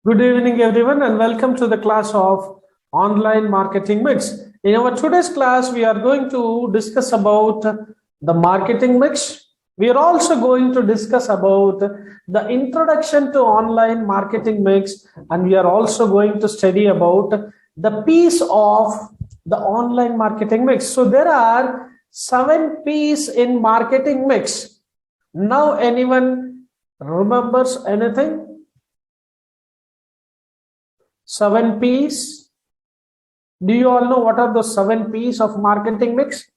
Good evening, everyone, and welcome to the class of online marketing mix. In our today's class, we are going to discuss about the marketing mix. We are also going to discuss about the introduction to online marketing mix, and we are also going to study about the piece of the online marketing mix. So there are 7 P's in marketing mix. Now, anyone remembers anything? 7 P's. Do you all know what are the 7 P's of marketing mix?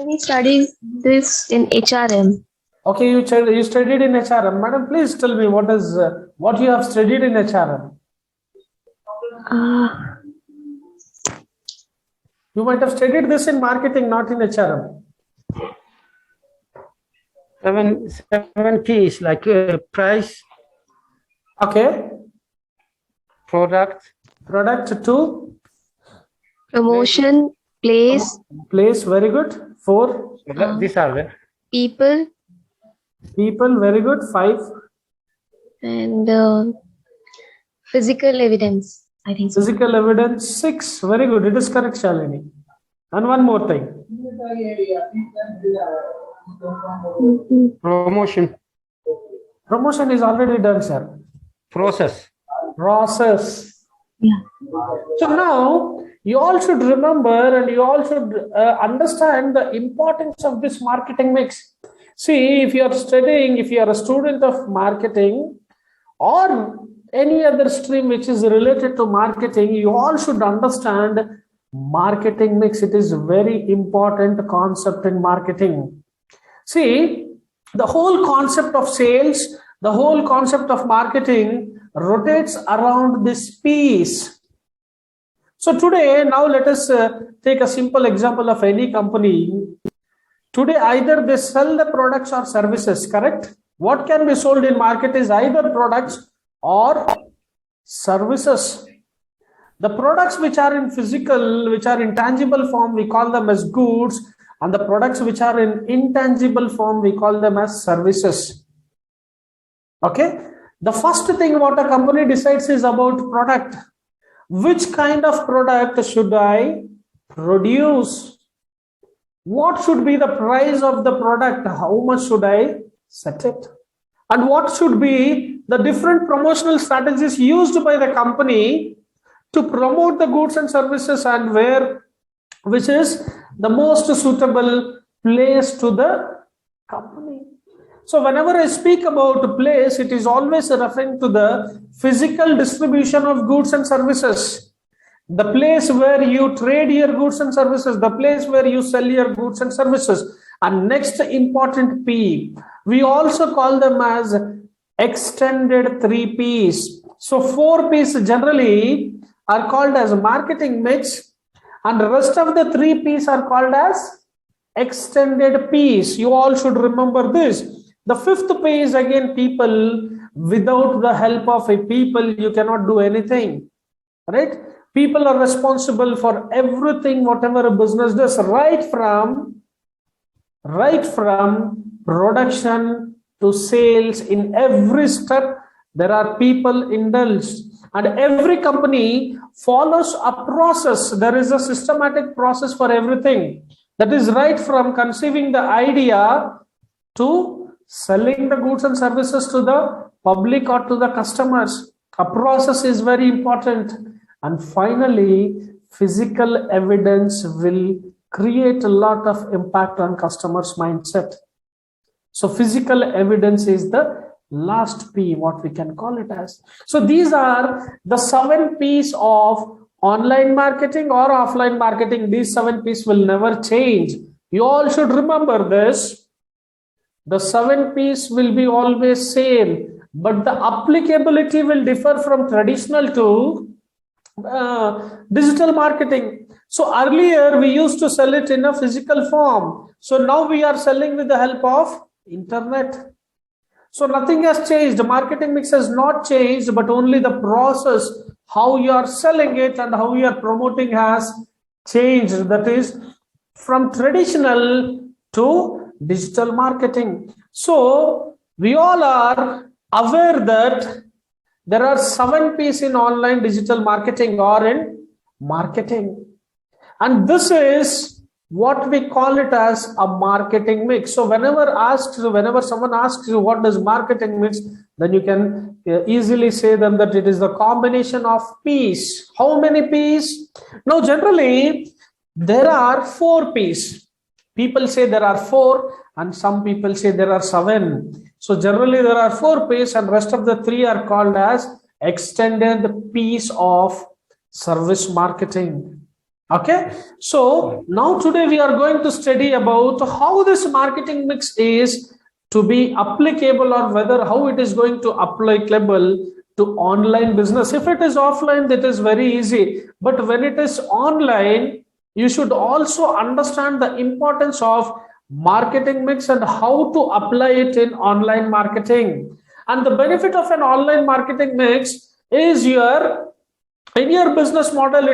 We studied this in HRM. Okay, you studied in HRM. Madam, please tell me what you have studied in HRM. You might have studied this in marketing, not in HRM. Seven P's like price, Okay. product, two. Promotion, place, Very good. 4. these are the people, Very good. 5. and physical evidence. I think so. Physical evidence. 6. Very good. It is correct, Shalini. And one more thing. promotion, Promotion is already done, sir. process. Yeah. So now you all should remember and you all should understand the importance of this marketing mix. See, if you are studying, if you are a student of marketing or any other stream which is related to marketing, you all should understand marketing mix. It is a very important concept in marketing. See, the whole concept of sales, the whole concept of marketing rotates around this piece. So today, now let us take a simple example of any company. Today, either they sell the products or services, correct? What can be sold in market is either products or services. The products which are in physical, which are in tangible form, we call them as goods, and the products which are in intangible form, we call them as services. Okay? The first thing what a company decides is about product. Which kind of product should I produce? What should be the price of the product? How much should I set it? And what should be the different promotional strategies used by the company to promote the goods and services, and which is the most suitable place to the company. So whenever I speak about place, it is always referring to the physical distribution of goods and services. The place where you trade your goods and services, the place where you sell your goods and services. And next important P, we also call them as extended 3 Ps. So 4 Ps generally are called as marketing mix, and the rest of the 3 Ps are called as extended Ps. You all should remember this. The 5th P is again people. Without the help of a people, you cannot do anything, right? People are responsible for everything, whatever a business does, right from production to sales. In every step, there are people indulged, and every company follows a process. There is a systematic process for everything. That is right from conceiving the idea to selling the goods and services to the public or to the customers. A process is very important. And finally, physical evidence will create a lot of impact on customers' mindset. So physical evidence is the last P, what we can call it as. So these are the 7 P's of online marketing or offline marketing. These 7 P's will never change. You all should remember this. The 7 P's will be always same, but the applicability will differ from traditional to digital marketing. So earlier we used to sell it in a physical form. So now we are selling with the help of internet. So nothing has changed. The marketing mix has not changed, but only the process, how you are selling it and how you are promoting has changed. That is from traditional to digital marketing. So we all are aware that there are 7 P's in online digital marketing or in marketing. And this is what we call it as a marketing mix. So whenever someone asks you what is marketing mix, then you can easily say them that it is the combination of P's. How many P's? Now generally there are 4 P's. People say there are 4 and some people say there are 7. So generally there are 4 P's and rest of the 3 are called as extended P's of service marketing. Okay, so now today we are going to study about how this marketing mix is to be applicable, or whether how it is going to applicable to online business. If it is offline, that is very easy, but when it is online, you should also understand the importance of marketing mix and how to apply it in online marketing. And the benefit of an online marketing mix is in your business model,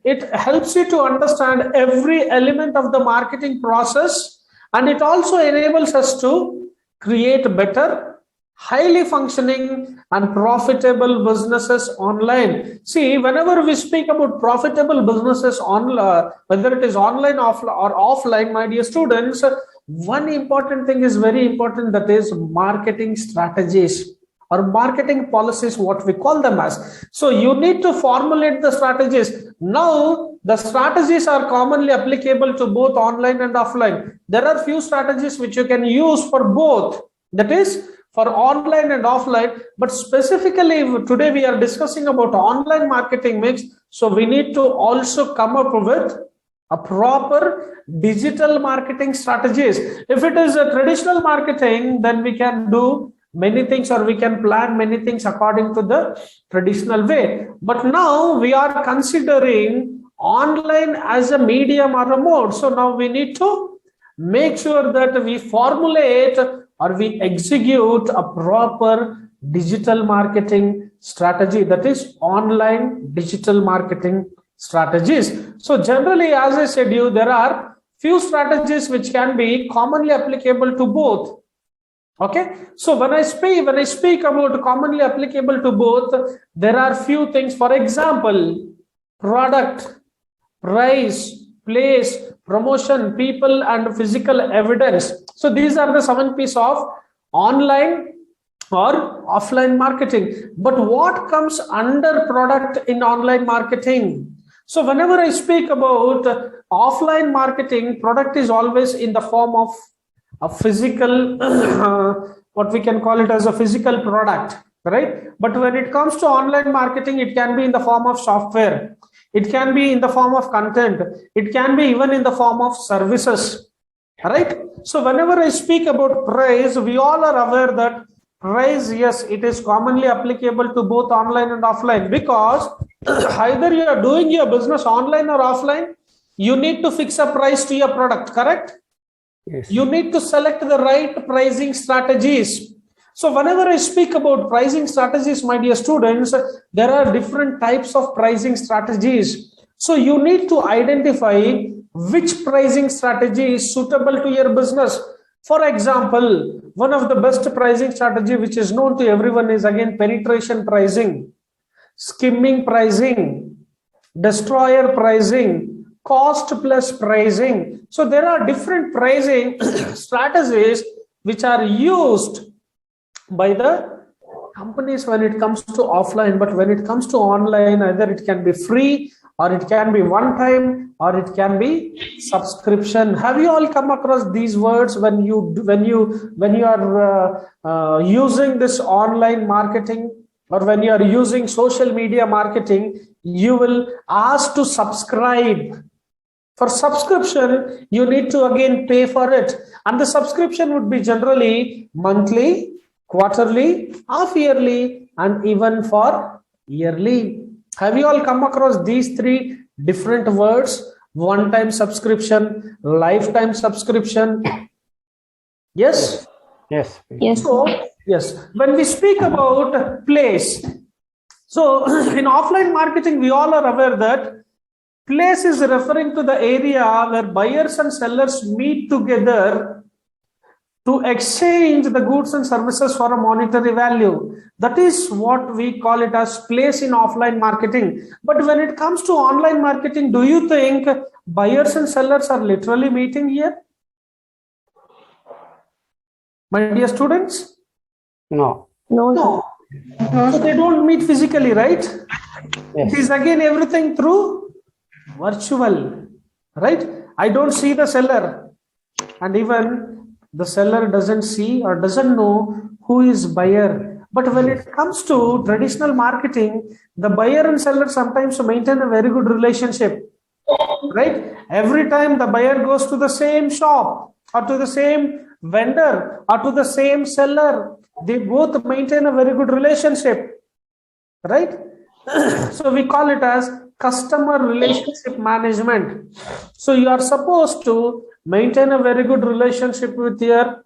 it helps you to understand every element of the marketing process, and it also enables us to create better, highly functioning and profitable businesses online. See, whenever we speak about profitable businesses online, whether it is online or offline, my dear students, one important thing is very important, that is marketing strategies or marketing policies, what we call them as. So you need to formulate the strategies. Now the strategies are commonly applicable to both online and offline. There are few strategies which you can use for both, that is for online and offline, but specifically today we are discussing about online marketing mix. So we need to also come up with a proper digital marketing strategies. If it is a traditional marketing, then we can do many things, or we can plan many things according to the traditional way. But now we are considering online as a medium or a mode. So now we need to make sure that we formulate or we execute a proper digital marketing strategy, that is online digital marketing strategies. So generally, as I said you, there are few strategies which can be commonly applicable to both. Okay, so when I speak about commonly applicable to both, there are few things. For example, product, price, place, promotion, people, and physical evidence. So these are the 7 P's of online or offline marketing. But what comes under product in online marketing? So whenever I speak about offline marketing, product is always in the form of a physical, what we can call it as a physical product, right? But when it comes to online marketing, it can be in the form of software, it can be in the form of content, it can be even in the form of services, right? So whenever I speak about price, we all are aware that price, yes, it is commonly applicable to both online and offline, because either you are doing your business online or offline, you need to fix a price to your product, correct? Yes. You need to select the right pricing strategies. So whenever I speak about pricing strategies, my dear students, there are different types of pricing strategies. So you need to identify which pricing strategy is suitable to your business. For example, one of the best pricing strategy which is known to everyone is again penetration pricing, skimming pricing, destroyer pricing, cost plus pricing. So there are different pricing strategies which are used by the companies when it comes to offline. But when it comes to online, either it can be free, or it can be one time, or it can be subscription. Have you all come across these words when you are using this online marketing, or when you are using social media marketing? You will ask to subscribe. For subscription, you need to again pay for it, and the subscription would be generally monthly, quarterly, half yearly, and even for yearly. Have you all come across these 3 different words? One-time subscription, lifetime subscription. Yes? Yes. Yes. So, yes, when we speak about place, so in offline marketing, we all are aware that place is referring to the area where buyers and sellers meet together to exchange the goods and services for a monetary value. That is what we call it as place in offline marketing. But when it comes to online marketing, do you think buyers and sellers are literally meeting here? My dear students? No. No. So they don't meet physically, right? Yes. It is again everything through virtual, right? I don't see the seller, and even the seller doesn't see or doesn't know who is buyer. But when it comes to traditional marketing, the buyer and seller sometimes maintain a very good relationship, right? Every time the buyer goes to the same shop or to the same vendor or to the same seller, they both maintain a very good relationship, right? So we call it as customer relationship management. So you are supposed to maintain a very good relationship with your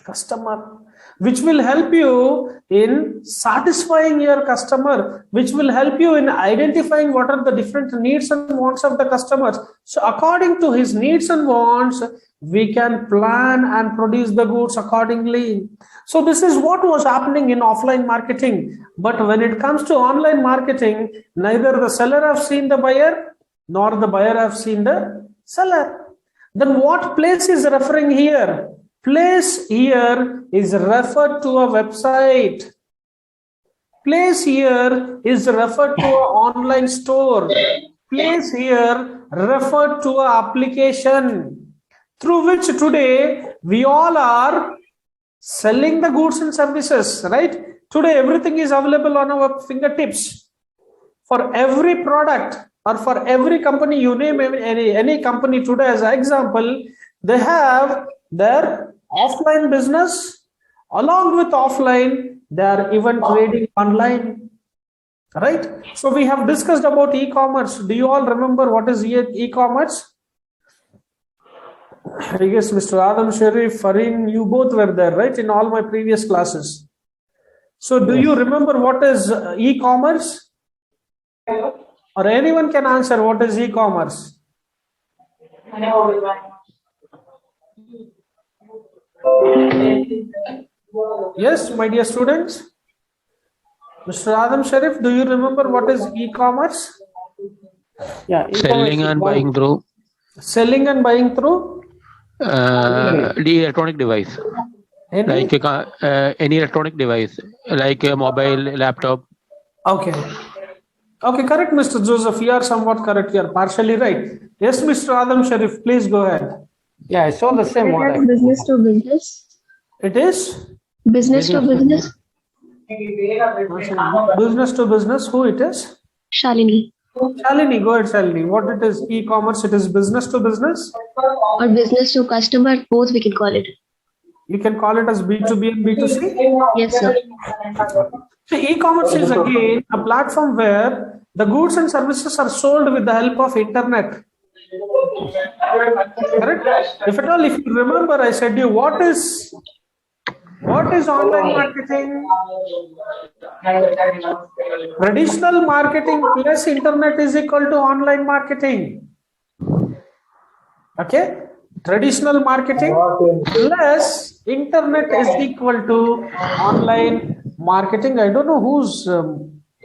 customer, which will help you in satisfying your customer, which will help you in identifying what are the different needs and wants of the customers. So according to his needs and wants, we can plan and produce the goods accordingly. So this is what was happening in offline marketing. But when it comes to online marketing, neither the seller have seen the buyer nor the buyer have seen the seller. Then what place is referring here? Place here is referred to a website. Place here is referred to an online store. Place here referred to an application through which today we all are selling the goods and services, right? Today everything is available on our fingertips. For every product or for every company, you name any company today as an example, they have their offline business. Along with offline, they are even trading online, right? So we have discussed about e-commerce. Do you all remember what is e-commerce? I guess Mr. Adam Sharif, Farin, you both were there, right? In all my previous classes. So do you remember what is e-commerce? Or anyone can answer what is e-commerce? Yes, my dear students. Mr. Adam Sharif, do you remember what is e-commerce? Yeah. Selling and buying through Selling and buying through the electronic device, any? like any electronic device, like a mobile, laptop. Okay. Okay, correct, Mr. Joseph. You are somewhat correct. You are partially right. Yes, Mr. Adam Sharif, please go ahead. Yeah, it's all the same one. Like business to business. It is Business to business. business to business. Who it is? Shalini. Shalini, go ahead, Shalini. What it is? E-commerce, it is business to business. Or business to customer, both we can call it. You can call it as B2B and B2C. Yes, sir. So e-commerce is again a platform where the goods and services are sold with the help of internet. Correct? If at all, if you remember, I said you what is online marketing? Traditional marketing plus internet is equal to online marketing. Okay? Traditional marketing plus internet is equal to online marketing. I don't know who's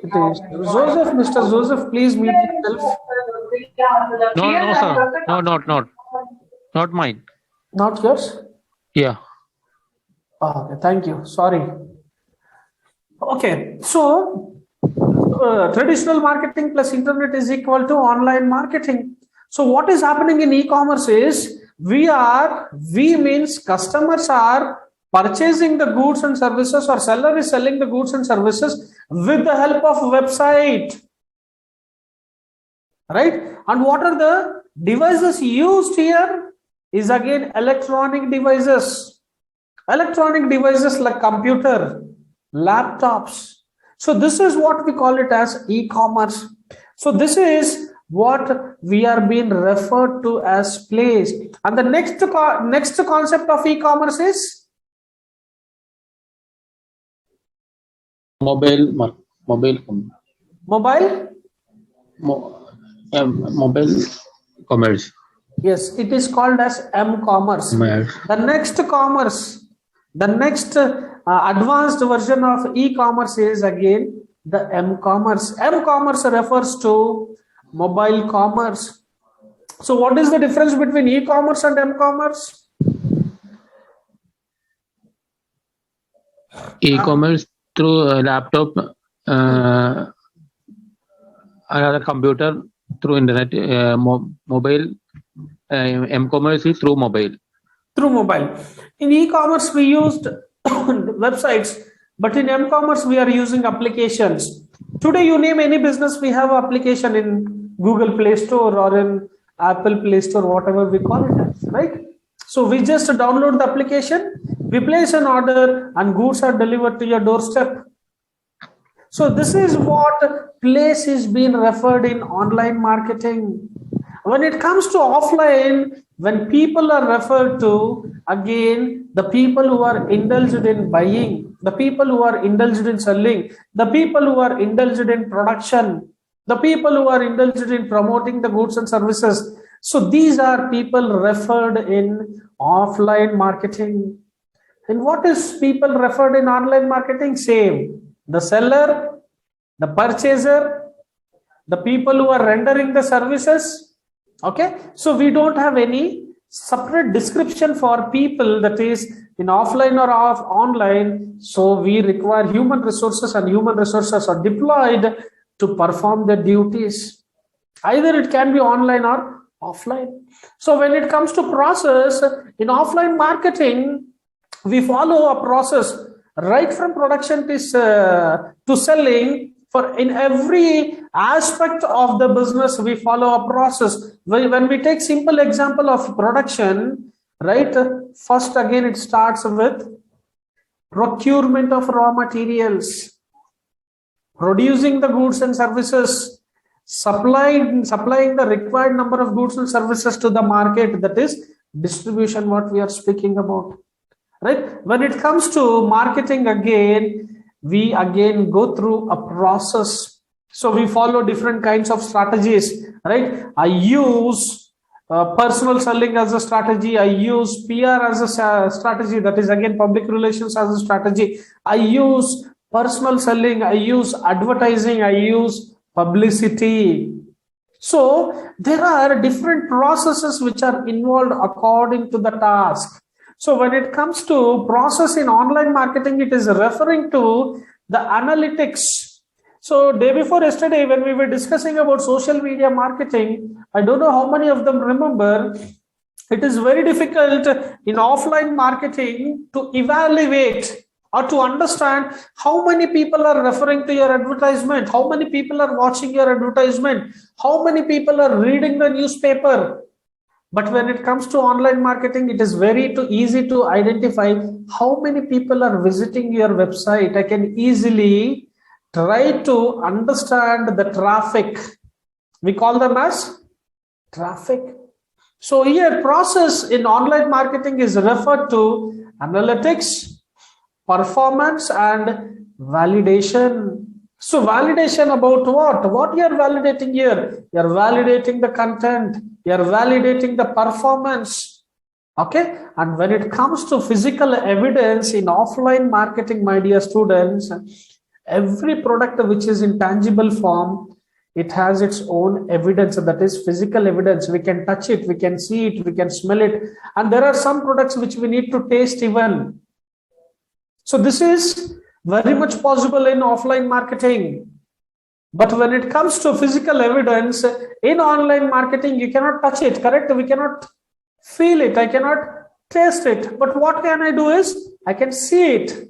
it is. Joseph, Mr. Joseph, please mute yourself. No, sir. No, not mine. Not yours? Yeah. Oh, okay, thank you. Sorry. Okay, so traditional marketing plus internet is equal to online marketing. So what is happening in e-commerce is we means customers are purchasing the goods and services, or seller is selling the goods and services with the help of website, right? And what are the devices used here is again electronic devices like computer, laptops. So this is what we call it as e-commerce. So this is what we are being referred to as place. And the next concept of e-commerce is Mobile commerce. Yes, it is called as m-commerce. The next commerce, the next advanced version of e-commerce is again the m-commerce. M-commerce refers to mobile commerce. So what is the difference between e-commerce and m-commerce? E-commerce through a laptop, another computer, through internet, mobile. M-commerce is through mobile. Through mobile. In e-commerce, we used websites, but in m-commerce, we are using applications. Today, you name any business, we have application in Google Play Store or in Apple Play Store, whatever we call it, right? So we just download the application, we place an order, and goods are delivered to your doorstep. So this is what place is being referred in online marketing. When it comes to offline, when people are referred to, again, the people who are indulged in buying, the people who are indulged in selling, the people who are indulged in production, the people who are indulged in promoting the goods and services. So these are people referred in offline marketing. And what is people referred in online marketing? Same. The seller, the purchaser, the people who are rendering the services. Okay, so we don't have any separate description for people that is in offline or online. So we require human resources, and human resources are deployed to perform the duties. Either it can be online or offline. So when it comes to process in offline marketing, we follow a process right from production to selling. For in every aspect of the business, we follow a process. When we take simple example of production, right? First, again, it starts with procurement of raw materials, producing the goods and services, supplying the required number of goods and services to the market. That is distribution, what we are speaking about, right? When it comes to marketing, again, we again go through a process. So we follow different kinds of strategies, right? I use personal selling as a strategy. I use PR as a strategy. That is again public relations as a strategy. I use personal selling. I use advertising. I use publicity. So there are different processes which are involved according to the task. So when it comes to process in online marketing, it is referring to the analytics. So day before yesterday, when we were discussing about social media marketing, I don't know how many of them remember, it is very difficult in offline marketing to evaluate or to understand how many people are referring to your advertisement, how many people are watching your advertisement, how many people are reading the newspaper. But when it comes to online marketing, it is very easy to identify how many people are visiting your website. I can easily try to understand the traffic. We call them as traffic. So here, process in online marketing is referred to analytics, performance, and validation. So validation about what? What you are validating here? You are validating the content. You are validating the performance. Okay. And when it comes to physical evidence in offline marketing, my dear students, every product which is in tangible form, it has its own evidence. That is physical evidence. We can touch it, we can see it, we can smell it. And there are some products which we need to taste even. So this is very much possible in offline marketing. But when it comes to physical evidence in online marketing, you cannot touch it, correct? We cannot feel it, I cannot taste it. But what can I do is I can see it,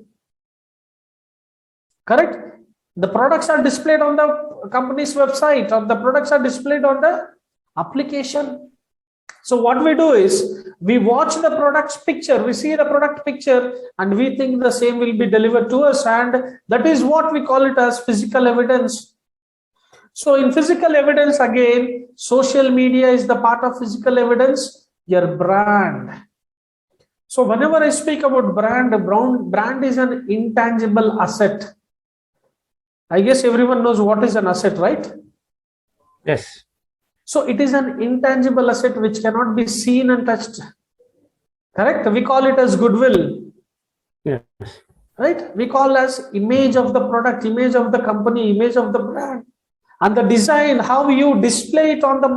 correct? The products are displayed on the company's website, or the products are displayed on the application. So what we do is we watch the product's picture, we see the product picture, and we think the same will be delivered to us, and that is what we call it as physical evidence. So in physical evidence, again, social media is the part of physical evidence, your brand. So whenever I speak about brand is an intangible asset. I guess everyone knows what is an asset, right? Yes. So it is an intangible asset which cannot be seen and touched. Correct? We call it as goodwill. Yes. Right? We call as image of the product, image of the company, image of the brand. And the design, how you display it on the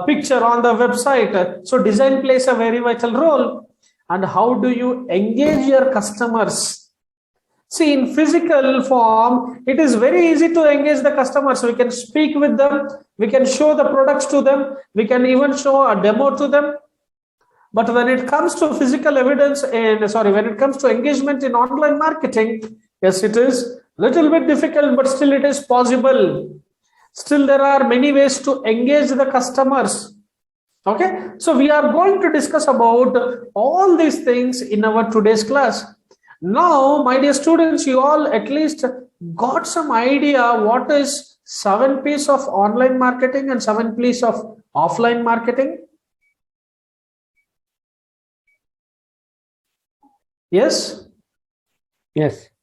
picture on the website. So design plays a very vital role. And how do you engage your customers? See, in physical form, it is very easy to engage the customers. We can speak with them. We can show the products to them. We can even show a demo to them. But when it comes to physical evidence when it comes to engagement in online marketing, yes, it is little bit difficult, but still it is possible. Still, there are many ways to engage the customers. Okay, so we are going to discuss about all these things in our today's class. Now, my dear students, you all at least got some idea what is 7 P's of online marketing and 7 P's of offline marketing. Yes? Yes.